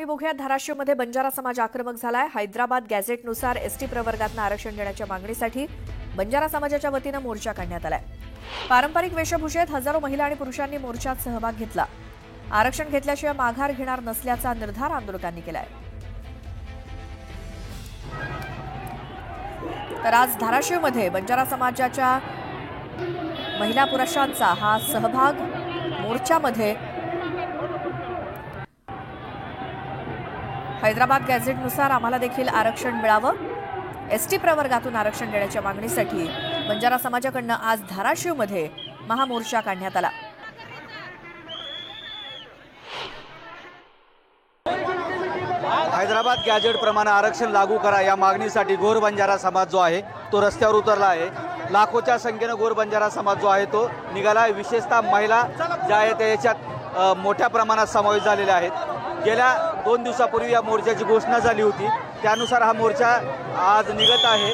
बघूया धाराशिवमध्ये बंजारा समाज आक्रमक झालाय। हैदराबाद गॅझेटनुसार एसटी प्रवर्गातून आरक्षण देण्याच्या मागणीसाठी बंजारा समाजाच्या वतीने मोर्चा काढण्यात आलाय। पारंपरिक वेशभूषेत हजारो महिला आणि पुरुषांनी मोर्चात सहभाग घेतला। आरक्षण घेतल्याशिवाय माघार घेणार नसल्याचा निर्धार आंदोलकांनी केलाय। तर आज धाराशिवमध्ये बंजारा समाजाच्या महिला पुरुषांचा हा सहभाग मोर्चामध्ये हैदराबाद गॅझेटनुसार आम्हाला देखील आरक्षण मिळावं, एसटी प्रवर्गातून आरक्षण देण्याच्या मागणीसाठी बंजारा समाजाकडून आज धाराशिवमध्ये महामोर्चा काढण्यात आला। हैदराबाद गॅझेट प्रमाणे आरक्षण लागू करा या मागणीसाठी गोर बंजारा समाज जो आहे तो रस्त्यावर उतरला आहे। लाखोच्या संख्येने गोर बंजारा समाज जो आहे तो निघाला आहे। विशेषतः महिला ज्या आहेत याच्यात मोठ्या प्रमाणात समावेश झालेले आहेत। गेल्या 2 दिवसापूर्वी या मोर्चाची घोषणा झाली होती, त्यानुसार हा मोर्चा आज निघत आहे।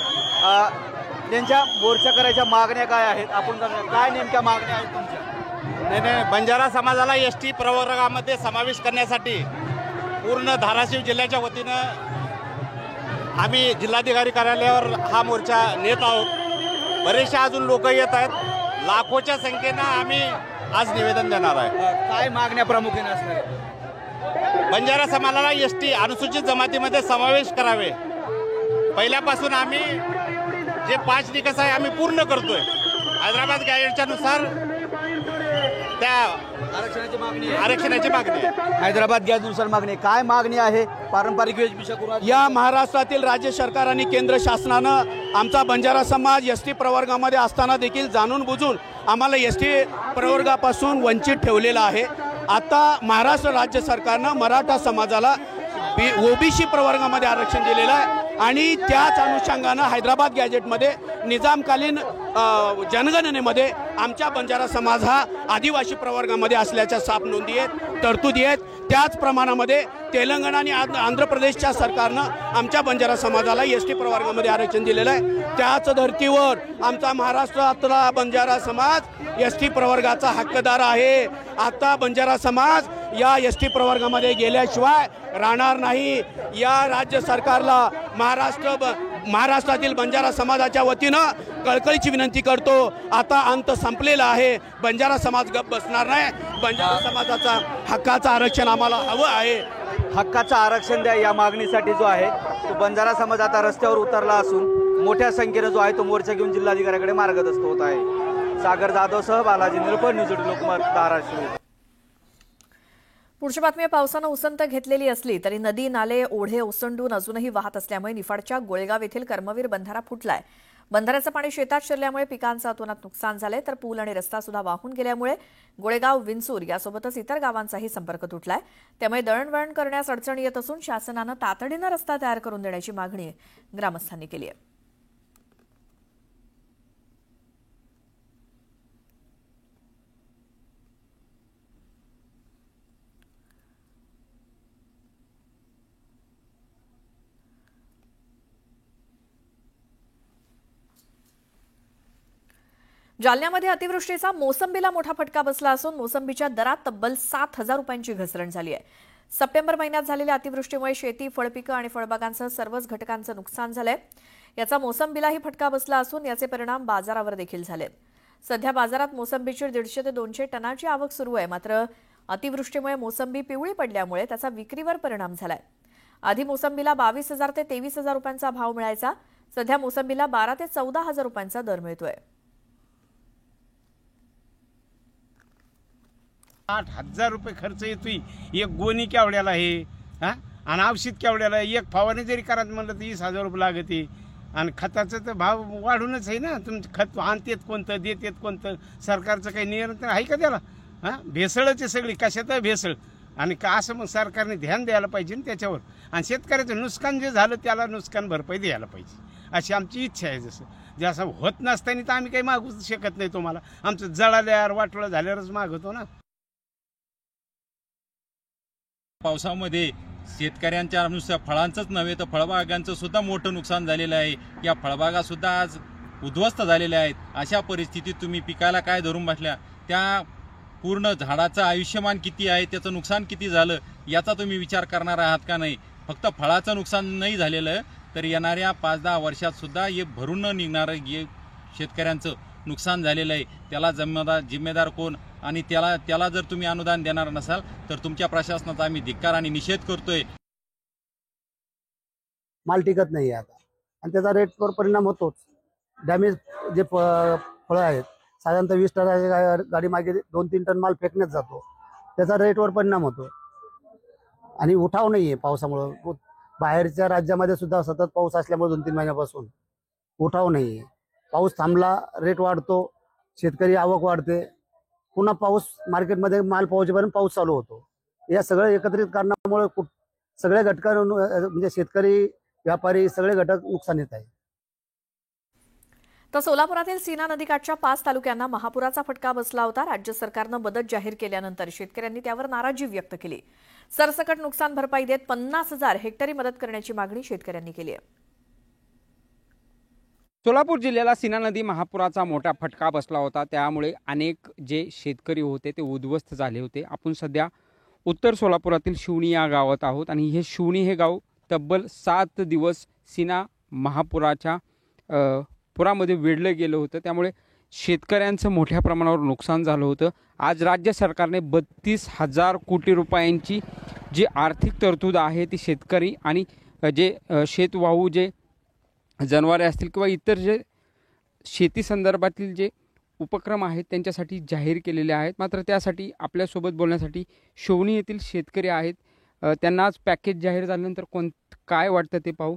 त्यांच्या मोर्चा करायच्या मागण्या काय आहेत आपण काय नेमक्या मागण्या आहेत तुमच्या? नाही, बंजारा समाजाला एसटी प्रवर्गामध्ये समावेश करण्यासाठी पूर्ण धाराशिव जिल्ह्याच्या वतीनं आम्ही जिल्हाधिकारी कार्यालयावर हा मोर्चा नेत आहोत। बरेचसे अजून लोक येत आहेत। लाखोच्या संख्येनं आम्ही आज निवेदन देणार आहे। काय मागण्या प्रामुख्याने असणार आहेत? बंजारा समाजाला एसटी अनुसूचित जमातीमध्ये समावेश करावे। पहिल्यापासून आम्ही जे 5 निकष आहे आम्ही पूर्ण करतोय। हैदराबाद गॅझेटच्या नुसार त्या आरक्षणाची मागणी हैदराबाद गॅझेटनुसार मागणी काय मागणी आहे? पारंपरिक वेशभूषा या महाराष्ट्रातील राज्य सरकार आणि केंद्र शासनानं आमचा बंजारा समाज एसटी प्रवर्गामध्ये असताना देखील जाणून बुजून आम्हाला एसटी प्रवर्गापासून वंचित ठेवलेला आहे। आता महाराष्ट्र राज्य सरकारनं मराठा समाजाला ओबीसी प्रवर्गामध्ये आरक्षण दिलेलं आहे आणि त्याच अनुषंगानं हैदराबाद गॅझेटमध्ये निजामकालीन जनगणनेमध्ये आमच्या बंजारा समाज हा आदिवासी प्रवर्गामध्ये असल्याच्या साफ नोंदी आहेत, तरतुदी आहेत। त्याच प्रमाणामध्ये तेलंगणा आणि आंध्र प्रदेशच्या सरकारनं आमच्या बंजारा समाजाला एसटी प्रवर्गामध्ये आरक्षण दिलेलं आहे। त्याच धर्तीवर आमचा महाराष्ट्रातला बंजारा समाज एसटी प्रवर्गाचा हक्कदार आहे। आता बंजारा समाज या एसटी प्रवर्गामध्ये गेल्याशिवाय राहणार नाही। या राज्य सरकारला महाराष्ट्रातील बंजारा समाजाच्या वतीनं कळकळीची विनंती करतो। आता अंत संपलेला आहे। बंजारा समाज गप बसणार नाही। बंजारा समाजाचा हक्काचं आरक्षण आम्हाला हवं आहे। हक्काचं आरक्षण द्या या मागणीसाठी जो आहे तो बंजारा समाज आता रस्त्यावर उतरला असून मोठ्या संख्येने जो आहे तो मोर्चा घेऊन जिल्हाधिकाऱ्याकडे मार्गदर्शन होत आहे। सागर जाधव सह बालाजी निळपड, न्यूज 18 लोकमत, धाराशिव। पुढची बातमी, पावसानं उसंत घेतलेली असली तरी नदी नाले ओढे ओसंडून अजूनही वाहत असल्यामुळे निफाडच्या गोळेगाव येथील कर्मवीर बंधारा फुटलाय। बंधाऱ्याचं पाणी शेतात शिरल्यामुळे पिकांचं अतोनात नुकसान झालंय, तर पूल आणि रस्ता सुद्धा वाहून गेल्यामुळे गोळेगाव, विंचूर यासोबतच इतर गावांचाही संपर्क तुटलाय। त्यामुळे दळणवळण करण्यास अडचणी येत असून शासनानं तातडीनं रस्ता तयार करून देण्याची मागणी ग्रामस्थांनी केली आहे। जालन्यामध्ये अतिवृष्टीचा मोसंबीला मोठा फटका बसला असून मोसंबीच्या दरात तब्बल 7,000 रुपयांची घसरण झाली आहे। सप्टेंबर महिन्यात झालेल्या अतिवृष्टीमुळे शेती, फळपिकं आणि फळबागांसह सर्वच घटकांचं नुकसान झालंय। याचा मोसंबीलाही फटका बसला असून याचे परिणाम बाजारावर देखील झालेत। सध्या बाजारात मोसंबीची 150 ते 200 टनाची आवक सुरू आहे, मात्र अतिवृष्टीमुळे मोसंबी पिवळी पडल्यामुळे त्याचा विक्रीवर परिणाम झालाय। आधी मोसंबीला 22,000 ते 23,000 रुपयांचा भाव मिळायचा, सध्या मोसंबीला 12,000 ते 14,000 रुपयांचा दर मिळतोय। 8,000 रुपये खर्च येतोय एक गोणी केवढ्याला आहे आणि औषध केवढ्याला आहे। एक फवारणी जरी करायचं म्हणलं तर 20,000 रुपये लागते आणि खताचं तर भाव वाढूनच आहे ना। तुमचं खत आणतेत कोणतं, देतेत कोणतं, सरकारचं काही नियंत्रण आहे का त्याला? भेसळच आहे सगळी, कशात भेसळ। आणि का असं मग सरकारने ध्यान द्यायला पाहिजे ना त्याच्यावर, आणि शेतकऱ्याचं नुकसान जे झालं त्याला नुकसान भरपाई द्यायला पाहिजे अशी आमची इच्छा आहे। जसं होत नसताना तर आम्ही काही मागू शकत नाही तुम्हाला। आमचं जळाल्यावर वाटोळं झाल्यावरच मागवतो ना। पावसामध्ये शेतकऱ्यांच्या नुसत्या फळांचंच नव्हे तर फळबागांचं सुद्धा मोठं नुकसान झालेलं आहे। या फळबागा सुद्धा आज उद्ध्वस्त झालेल्या आहेत। अशा परिस्थितीत तुम्ही पिकाला काय धरून बसल्या? त्या पूर्ण झाडाचं आयुष्यमान किती आहे, त्याचं नुकसान किती झालं याचा तुम्ही विचार करणार आहात का नाही? फक्त फळाचं नुकसान नाही झालेलं, तर येणाऱ्या 5-10 वर्षात सुद्धा हे भरून न निघणारं हे शेतकऱ्यांचं नुकसान झालेलं आहे. त्याला जिम्मेदार कोण? आणि त्याला जर तुम्ही अनुदान देणार नसाल तर तुमच्या प्रशासनाचा आम्ही धिक्कार आणि निषेध करतोय. माल टिकत नाही आहे आता आणि त्याचा रेटवर परिणाम होतोच. डॅमेज जे फळं आहेत साधारणतः 20 टनाच्या गाडी मागे 2-3 टन माल फेकण्यात जातो, त्याचा रेटवर परिणाम होतो. आणि उठाव नाही आहे पावसामुळं. बाहेरच्या राज्यामध्ये सुद्धा सतत पाऊस असल्यामुळे 2-3 महिन्यापासून उठाव नाही आहे. पाऊस थांबला, रेट वाढतो, शेतकरी आवक वाढते, पुन्हा पाऊस मार्केटमध्ये माल पोहोचेपर्यंत पाऊस चालू होतो. या सगळ्या एकत्रित कारणामुळे सगळ्या घटकांना म्हणजे शेतकरी, व्यापारी सगळे घटक नुकसानीत आहे. तर सोलापुरातील सीना नदीकाठच्या 5 तालुक्यांना महापुराचा फटका बसला होता. राज्य सरकारनं मदत जाहीर केल्यानंतर शेतकऱ्यांनी त्यावर नाराजी व्यक्त केली. सरसकट नुकसान भरपाई देत 50,000 हेक्टरी मदत करण्याची मागणी शेतकऱ्यांनी केली आहे. सोलापूर जिल्ह्याला सीना नदी महापुराचा मोठा फटका बसला होता. त्यामुळे अनेक जे शेतकरी होते ते उद्ध्वस्त झाले होते. आपण सध्या उत्तर सोलापुरातील शिवणी या गावात आहोत आणि हे शिवणी हे गाव तब्बल 7 दिवस सीना महापुराच्या पुरामध्ये वेढलं गेलं होतं. त्यामुळे शेतकऱ्यांचं मोठ्या प्रमाणावर नुकसान झालं होतं. आज राज्य सरकारने 32,000 कोटी रुपयांची जी आर्थिक तरतूद आहे ती शेतकरी आणि जे शेतवाहू जे जनावरे असतील किंवा इतर जे शेती संदर्भातील जे उपक्रम आहेत त्यांच्यासाठी जाहीर केलेले आहेत. मात्र त्यासाठी आपल्यासोबत बोलण्यासाठी शिवणी येथील शेतकरी आहेत. त्यांना आज पॅकेज जाहीर झाल्यानंतर काय वाटतं ते पाहू.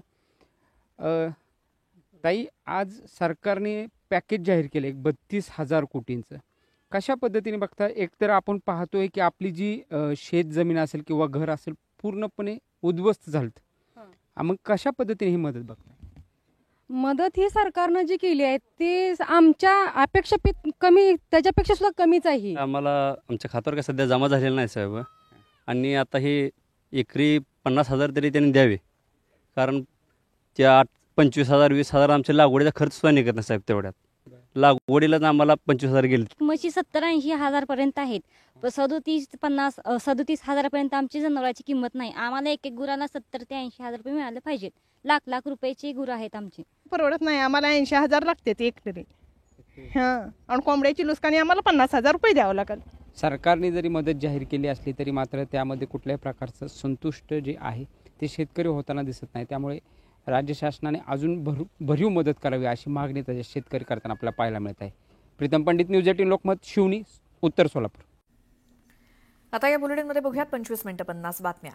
ताई, आज सरकारने पॅकेज जाहीर केलं 32,000 कोटींचं. कशा पद्धतीने बघता? एकतर आपण पाहतोय की आपली जी शेत जमीन असेल किंवा घर असेल पूर्णपणे उद्ध्वस्त झालं. मग कशा पद्धतीने ही मदत बघता? मदत ही सरकारनं जी केली आहे ती आमच्या अपेक्षा कमी, त्याच्यापेक्षा सुद्धा कमीच आहे. आम्हाला आमच्या खात्यावर काय सध्या जमा झालेला नाही साहेब. आणि आता हे एकरी 50,000 तरी त्यांनी द्यावे, कारण त्या 25,000 20,000 आमच्या लागवडीचा खर्च सुद्धा निघत नाही साहेब. तेवढ्यात लागवडीलाच आम्हाला 25,000 गेले. म्हशी 70-80 हजारपर्यंत आहेत. 37-50-37 हजारापर्यंत आमची जनावरांची किंमत नाही. आम्हाला एक गुराला 70 ते 80 हजार रुपये मिळाले पाहिजेत. लाख रुपयाची गुरं आहेत आमची. परवडत नाही आम्हाला. 80 हजार लागते एक तरी. आणि कोंबड्याची लुसकानी आम्हाला 50,000 रुपये द्यावं लागेल. सरकारने जरी मदत जाहीर केली असली तरी मात्र त्यामध्ये कुठल्याही प्रकारचं संतुष्ट जे आहे ते शेतकरी होताना दिसत नाही. त्यामुळे राज्य शासनाने अजून भरीव मदत करावी अशी मागणी त्याच्या शेतकरी करताना आपल्याला पाहायला मिळत आहे. प्रीतम पंडित, न्यूज 18 लोकमत, शिवणी, उत्तर सोलापूर. आता या बुलेटिनमध्ये बघूयात 25 मिनिटं 50 बातम्या.